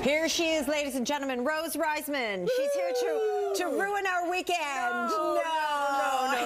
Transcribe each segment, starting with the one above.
Here she is, ladies and gentlemen, Rose Reisman. She's here to ruin our weekend.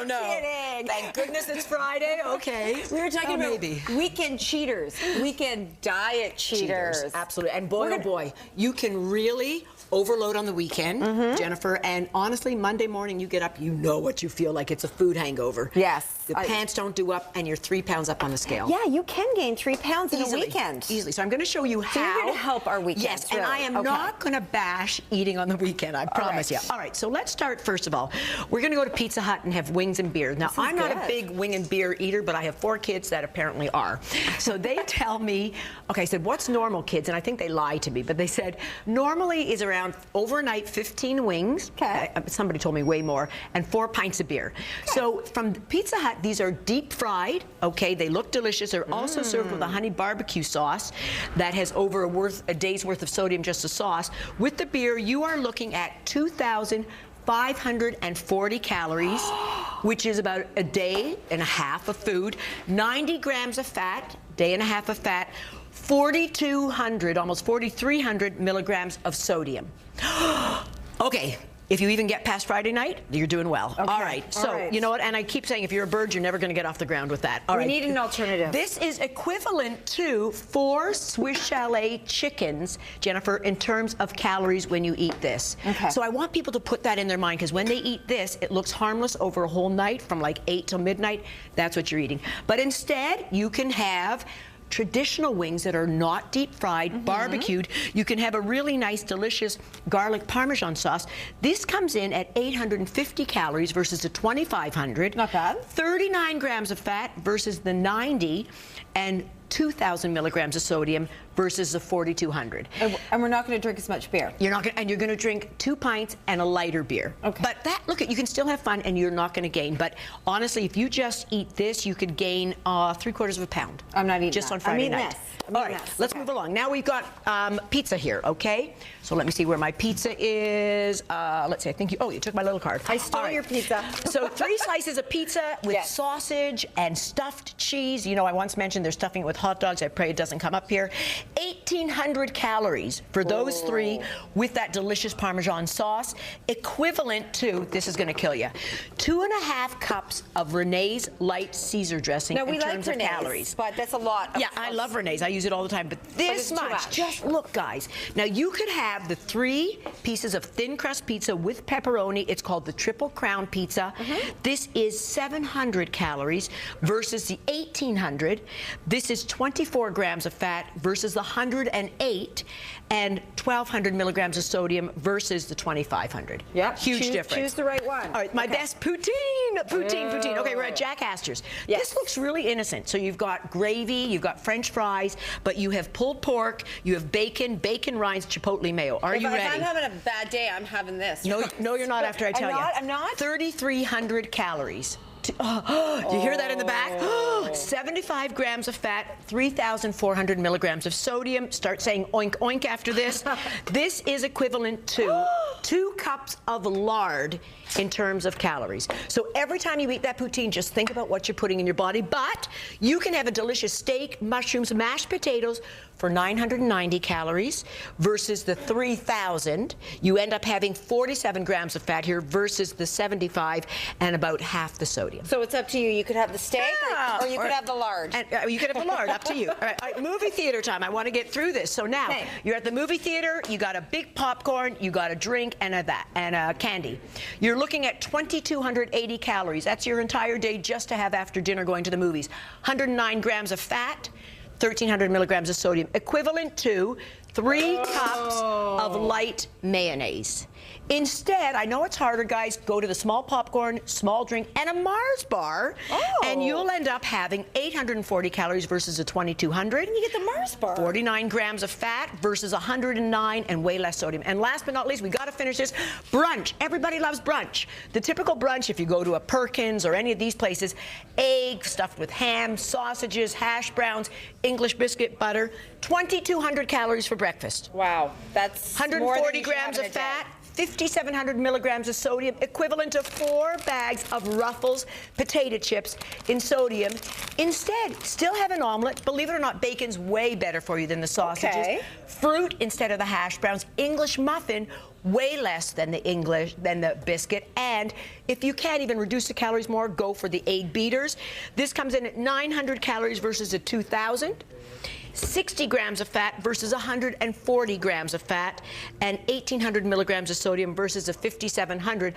No. Kidding. Thank goodness it's Friday. Okay. We were talking about weekend cheaters, weekend diet cheaters. Absolutely. And boy, oh boy, you can really overload on the weekend, Jennifer. And honestly, Monday morning you get up, you know what you feel like. It's a food hangover. Yes. The pants don't do up, and you're 3 pounds up on the scale. Yeah, you can gain 3 pounds in a Easily. weekend. Easily. So I'm going to show you how. So you're going to help our weekend. Yes, and I am not going to bash eating on the weekend. I promise you. All right. So let's start. First of all, we're going to go to Pizza Hut and have wings and beer. Now, I'm not a big wing and beer eater, but I have 4 kids that apparently are. So they tell me, okay, I said, what's normal, kids? And I think they lied to me, but they said normally is around overnight 15 wings. Okay. Somebody told me way more, and 4 pints of beer. Okay. So from Pizza Hut, these are deep fried. Okay, they look delicious. They're also served with a honey barbecue sauce that has over a day's worth of sodium, just the sauce. With the beer, you are looking at 2,540 calories, which is about a day and a half of food, 90 grams of fat, day and a half of fat, 4,200, almost 4,300 milligrams of sodium. Okay. If you even get past Friday night, you're doing well. Okay. All right. So, you know what? And I keep saying, if you're a bird, you're never going to get off the ground with that. We need an alternative. This is equivalent to 4 Swiss Chalet chickens, Jennifer, in terms of calories when you eat this. Okay. So I want people to put that in their mind, because when they eat this, it looks harmless over a whole night from like 8 till midnight. That's what you're eating. But instead, you can have traditional wings that are not deep fried, barbecued. You can have a really nice, delicious garlic Parmesan sauce. This comes in at 850 calories versus the 2,500. Not bad. 39 grams of fat versus the 90, and 2,000 milligrams of sodium versus the 4,200. And we're not going to drink as much beer. You're not going, and you're going to drink 2 pints and a lighter beer. Okay. But that, look, you can still have fun, and you're not going to gain. But honestly, if you just eat this, you could gain 3/4 of a pound. I'm not eating just on Friday night. All right, let's move along. Now we've got pizza here, okay? So let me see where my pizza is. Let's see, I think you took my little card. I stole your pizza. So 3 slices of pizza with sausage and stuffed cheese. You know, I once mentioned they're stuffing it with hot dogs. I pray it doesn't come up here. 1,800 calories for those 3 with that delicious Parmesan sauce, equivalent to, this is gonna kill you, 2.5 cups of Renee's light Caesar dressing in terms of calories. But that's a lot. Yeah, I love Renee's. I use it all the time, but this much. Just look, guys. Now you could have the 3 pieces of thin crust pizza with pepperoni. It's called the Triple Crown Pizza. This is 700 calories versus the 1,800. This is 24 grams of fat versus the 108, and 1,200 milligrams of sodium versus the 2,500. Yeah, huge difference. Choose the right one. All right, my best poutine. Okay, we're at Jack Astor's. This looks really innocent. So you've got gravy, you've got French fries, but you have pulled pork, you have bacon, bacon rinds, chipotle mayo. Are you ready? If I'm having a bad day, I'm having this. No, you're not. After I tell you. I'm not. 3,300 calories. You hear that in the back? 75 grams of fat, 3,400 milligrams of sodium. Start saying oink, oink after this. This is equivalent to 2 cups of lard in terms of calories. So every time you eat that poutine, just think about what you're putting in your body. But you can have a delicious steak, mushrooms, mashed potatoes for 990 calories versus the 3,000. You end up having 47 grams of fat here versus the 75 and about half the sodium. So it's up to you. You could have the steak or you could have the lard. And, you could have the lard, up to you. All right, movie theater time. I want to get through this. So now, you're at the movie theater, you got a big popcorn, you got a drink, and a candy. You're looking at 2,280 calories. That's your entire day just to have after dinner going to the movies. 109 grams of fat, 1,300 milligrams of sodium, equivalent to 3 cups of light mayonnaise. Instead, I know it's harder, guys, go to the small popcorn, small drink, and a Mars bar, and you'll end up having 840 calories versus a 2,200. And you get the Mars bar. 49 grams of fat versus 109 and way less sodium. And last but not least, we got to finish this. Brunch. Everybody loves brunch. The typical brunch, if you go to a Perkins or any of these places, egg stuffed with ham, sausages, hash browns, English biscuit, butter, 2,200 calories for breakfast. Wow, that's 140 grams of fat, 5,700 milligrams of sodium, equivalent to 4 bags of Ruffles potato chips in sodium. Instead, still have an omelet. Believe it or not, bacon's way better for you than the sausages. Okay. Fruit instead of the hash browns. English muffin, way less than the biscuit. And if you can't even reduce the calories more, go for the 8 beaters. This comes in at 900 calories versus a 2,000. 60 grams of fat versus 140 grams of fat, and 1,800 milligrams of sodium versus a 5,700.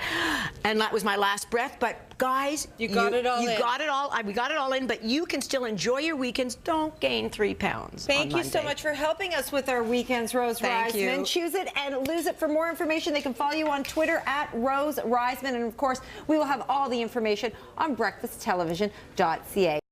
And that was my last breath. But guys, you got it all in. We got it all in. But you can still enjoy your weekends. Don't gain 3 pounds. Thank you so much for helping us with our weekends, Rose Thank Reisman. you. Choose it and lose it. For more information, they can follow you on Twitter at Rose Reisman. And of course, we will have all the information on breakfasttelevision.ca.